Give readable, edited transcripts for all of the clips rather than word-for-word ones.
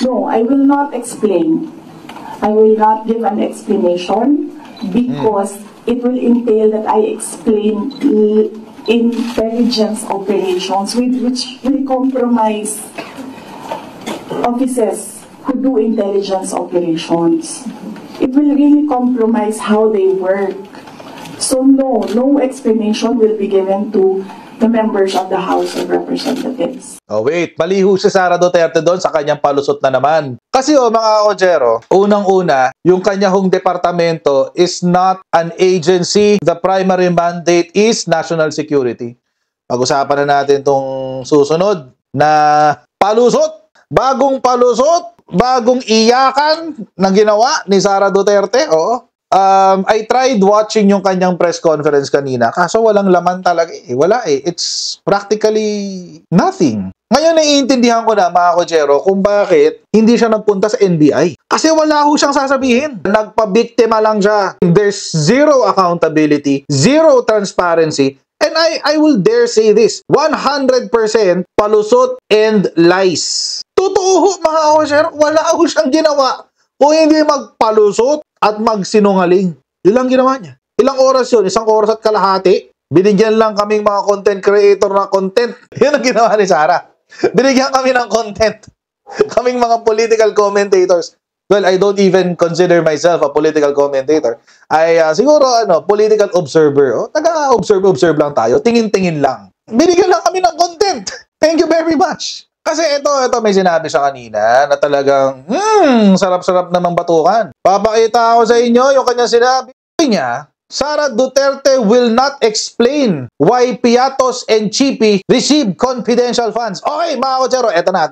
No, I will not explain. I will not give an explanation because it will entail that I explain intelligence operations which will compromise officers who do intelligence operations. It will really compromise how they work. So no explanation will be given to the members of the House of Representatives. Oh wait, maliho si Sara Duterte doon sa kanyang palusot na naman. Kasi mga Kojero, unang-una, yung kanyang departamento is not an agency. The primary mandate is national security. Pag-usapan na natin tong susunod na palusot, bagong iyakan na ginawa ni Sara Duterte. Oo. I tried watching yung kanyang press conference kanina kaso walang laman talaga eh. Wala eh. It's practically nothing. Ngayon naiintindihan ko na mga Kojero kung bakit hindi siya nagpunta sa NBI. Kasi wala ho siyang sasabihin. Nagpabiktima lang siya. There's zero accountability, zero transparency. And I will dare say this, 100% palusot and lies. Totoo ho mga Kojero, wala ho siyang ginawa kung hindi magpalusot at magsinungaling. Yun lang ginawa niya. Ilang oras yun? 1 oras at kalahati. Binigyan lang kaming mga content creator na content. Yun ang ginawa ni Sara. Binigyan kami ng content. Kaming mga political commentators. Well, I don't even consider myself a political commentator. Ay siguro political observer. Taga-observe lang tayo. Tingin-tingin lang. Binigyan lang kami ng content. Thank you very much. Kasi ito may sinabi siya kanina na talagang sarap-sarap namang batukan. Papakita ako sa inyo yung kanyang sinabi niya. Sara Duterte will not explain why Piatos and Chippy receive confidential funds. Okay, mga Kojero, eto na.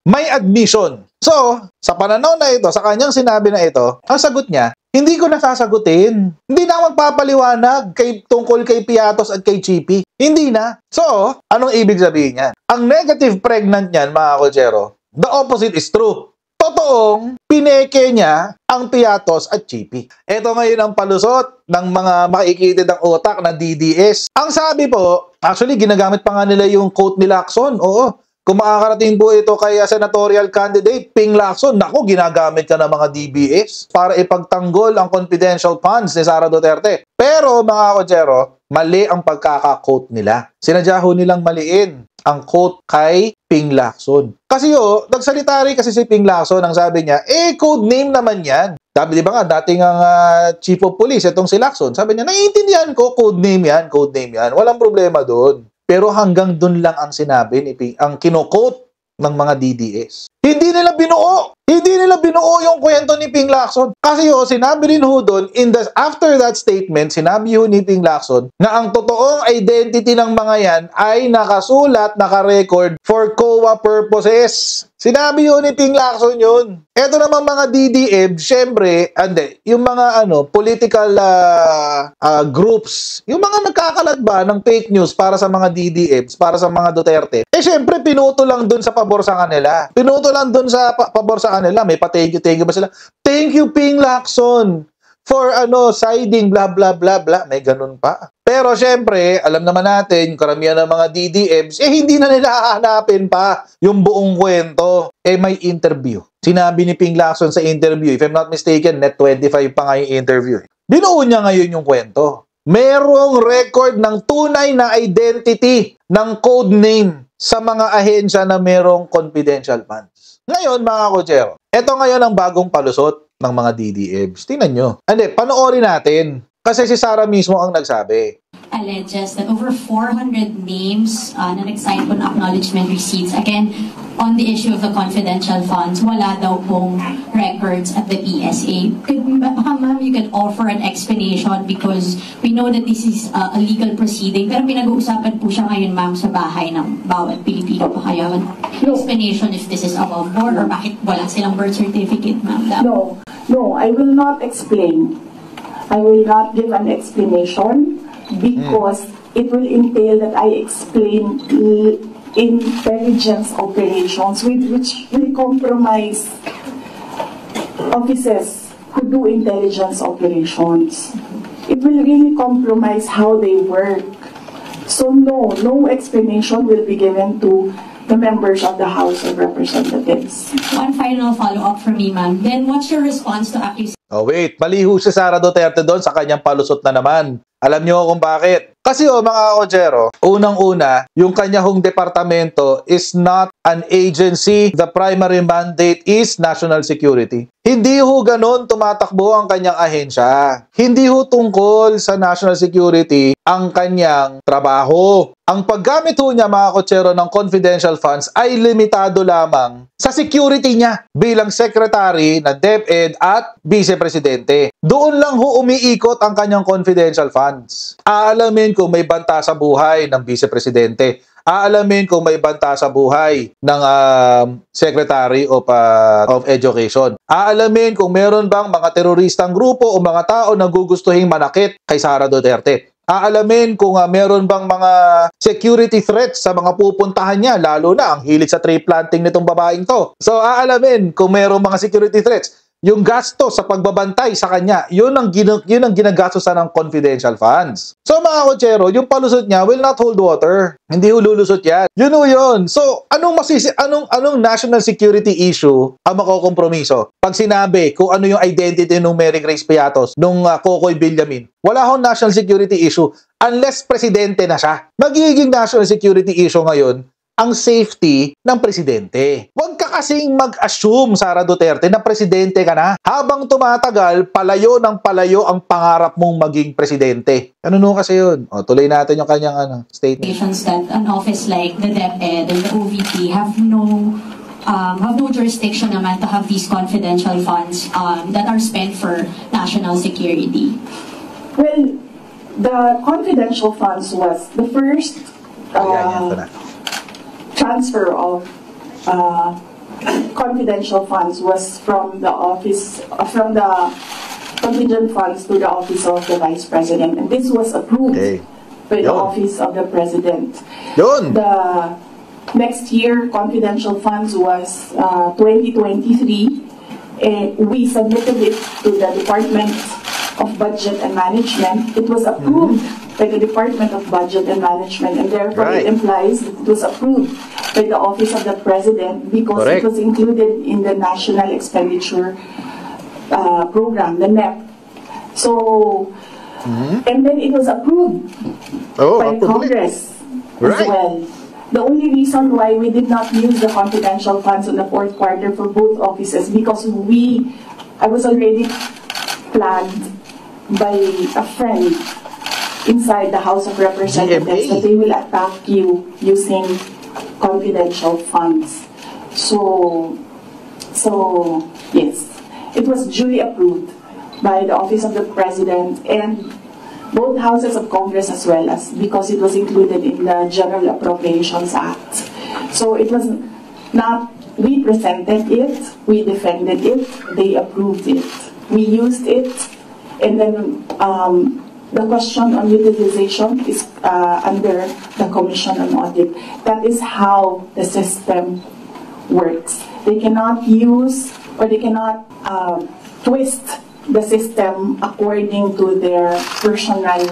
May admission. So, sa pananaw na ito, sa kanyang sinabi na ito, ang sagot niya, hindi ko na sasagutin. Hindi na magpapaliwanag tungkol kay Piatos at kay Chippy. Hindi na. So, anong ibig sabihin niyan? Ang negative pregnant niyan, mga Kojero, the opposite is true. Totoong pineke niya ang Piatos at Chippy. Ito ngayon ang palusot ng mga makikitid ang utak ng DDS. Ang sabi po, actually ginagamit pa nga nila yung quote ni Lacson. Oo. Kung makakarating po ito kay senatorial candidate Ping Lacson, naku, ginagamit ka ng mga DBS para ipagtanggol ang confidential funds ni Sara Duterte. Pero mga Kojero, mali ang pagkaka-quote nila. Sinadya ho nilang maliin ang quote kay Ping Lacson. Kasi nagsalita rin kasi si Ping Lacson, ang sabi niya, code name naman yan. Sabi, di ba nga, dating ang chief of police, itong si Lacson, sabi niya, naiintindihan ko, code name yan. Walang problema doon. Pero hanggang doon lang ang sinabi ni Ping, ang kino-quote ng mga DDS. Hindi nila binuo yung kwento ni Ping Lacson. Kasi sinabi rin ho doon, after that statement, sinabi ho ni Ping Lacson na ang totoong identity ng mga yan ay nakasulat, nakarecord for COA purposes. Sinabi ho ni Ping Lacson yun. Ito naman mga DDM, syempre, yung mga political groups, yung mga nagkakalat ba ng fake news para sa mga DDMs, para sa mga Duterte, syempre, pinuto lang dun sa pabor sa kanila. Pinuto lang dun sa pabor sa kanila. May pa-thank you ba sila? Thank you, Ping Lacson, for siding, blah, blah, blah, blah. May ganun pa. Pero syempre, alam naman natin, karamihan ng mga DDMs, hindi na nila hahanapin pa yung buong kwento. May interview. Sinabi ni Ping Lacson sa interview, if I'm not mistaken, net 25 pa nga yung interview. Binuo niya ngayon yung kwento. Merong record ng tunay na identity ng code name sa mga ahensya na merong confidential funds. Ngayon, mga Kojero, ito ngayon ang bagong palusot ng mga DDMs. Tingnan nyo. Panoorin natin. Kasi si Sara mismo ang nagsabi. Alleges that over 400 names na nag-sign po ng acknowledgement receipts. Again, on the issue of the confidential funds, wala daw pong records at the PSA. Ma'am, you can offer an explanation because we know that this is a legal proceeding. Pero pinag-uusapan po siya ngayon, ma'am, sa bahay ng bawat Pilipino pa kaya. Explanation if this is above board or bakit wala silang birth certificate, ma'am? No, I will not explain. I will not give an explanation because it will entail that I explain intelligence operations which will compromise officers who do intelligence operations. It will really compromise how they work. So no explanation will be given to the members of the House of Representatives. One final follow-up from me, ma'am. Then what's your response to accusations? Oh wait, mali ho si Sara Duterte doon sa kanyang palusot na naman. Alam niyo kung bakit? Kasi mga kotsero, unang-una, yung kanya hong departamento is not an agency. The primary mandate is national security. Hindi ho ganun tumatakbo ang kanyang ahensya. Hindi ho tungkol sa national security ang kanyang trabaho. Ang paggamit ho niya mga kotsero ng confidential funds ay limitado lamang sa security niya bilang secretary ng DepEd at vice-presidente. Doon lang ho umiikot ang kanyang confidential funds. Aalamin kung may banta sa buhay ng vice-presidente. Aalamin kung may banta sa buhay ng Secretary of Education. Aalamin kung meron bang mga teroristang grupo o mga tao na gugustuhing manakit kay Sara Duterte. Aalamin kung meron bang mga security threats sa mga pupuntahan niya, lalo na ang hilig sa tree planting nitong babaeng to. So aalamin kung meron mga security threats. Yung gasto sa pagbabantay sa kanya, yun ang ginagastosan ng confidential funds. So mga kotsero, yung palusot niya will not hold water. Hindi hululusot yan. Yun o yun. So anong national security issue ang makokompromiso? Pag sinabi kung ano yung identity ng Mary Grace Piatos, nung Kokoy Villamin, wala akong national security issue unless presidente na siya. Magiging national security issue ngayon ang safety ng presidente. Huwag ka kasing mag-assume, Sara Duterte, na presidente ka na. Habang tumatagal, palayo ng palayo ang pangarap mong maging presidente. Ano kasi yun? O, tuloy natin yung kanyang statement. That an office like the DepEd and the OVP have no jurisdiction naman to have these confidential funds that are spent for national security. Well, the confidential funds was the first transfer of confidential funds was from the office, from the contingent funds to the office of the Vice President, and this was approved by the office of the President. The next year, confidential funds was 2023. We submitted it to the Department of Budget and Management. It was approved by the Department of Budget and Management, and therefore it implies that it was approved by the Office of the President because it was included in the National Expenditure Program, the NEP. So, and then it was approved by Congress as well. The only reason why we did not use the confidential funds in the fourth quarter for both offices because I was already planned by a friend inside the House of Representatives that they will attack you using confidential funds. So yes, it was duly approved by the Office of the President and both houses of Congress as well as because it was included in the General Appropriations Act. So it was not, we presented it, we defended it, they approved it. We used it, and then the question on utilization is under the Commission on Audit. That is how the system works. They cannot use or they cannot twist the system according to their personal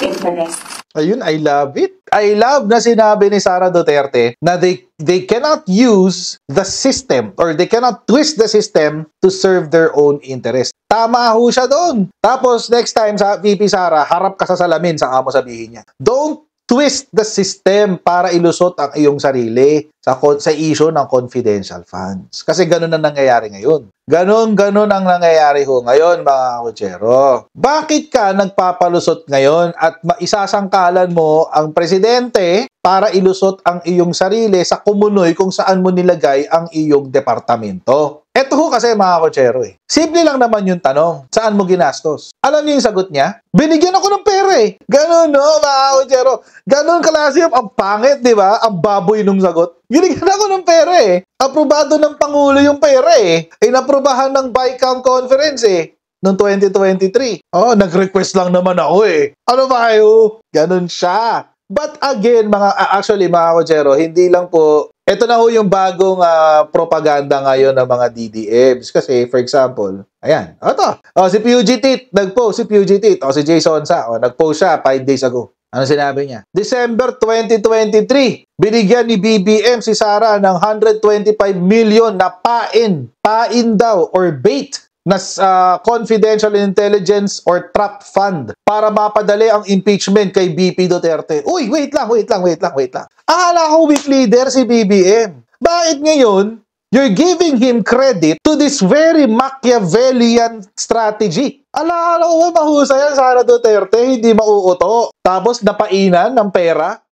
interests. Ayun, I love it. I love na sinabi ni Sara Duterte na they cannot use the system or they cannot twist the system to serve their own interest. Tama ho siya doon. Tapos next time sa VP Sara, harap ka sa salamin, saka mo sabihin niya. Don't twist the system para ilusot ang iyong sarili sa issue ng confidential funds. Kasi ganun ang nangyayari ngayon. Ganun ang nangyayari ho ngayon, mga kotsero. Bakit ka nagpapalusot ngayon at maisasangkalan mo ang presidente para ilusot ang iyong sarili sa kumunoy kung saan mo nilagay ang iyong departamento? Ito ho kasi mga kotsero Simple lang naman yung tanong, saan mo ginastos? Alam niyo yung sagot niya? Binigyan ako ng pera Ganun no, mga kotsero. Ganun klase ang pangit, di ba? Ang baboy nung sagot. Binigyan ako ng pera Aprobado ng Pangulo yung pera Inaprubahan ng BICAM Conference noong 2023. Nag-request lang naman ako Ano ba kayo? Ganun siya. But again, actually mga kotsero, hindi lang po, ito na ho yung bagong propaganda ngayon ng mga DDMs. Kasi, for example, ayan, si Fugitive, nag-post si Fugitive, si Jason Sa, nag-post siya 5 days ago. Ano sinabi niya? December 2023, binigyan ni BBM si Sara ng 125 million na pain daw or bait na confidential intelligence or trap fund para mapadali ang impeachment kay BP Duterte. Uy, wait lang. Akala ko weak leader si BBM. Bakit ngayon, you're giving him credit to this very Machiavellian strategy? Ala ko ba mahusay yan, Sara Duterte, hindi mauuto. Tapos napainan ng pera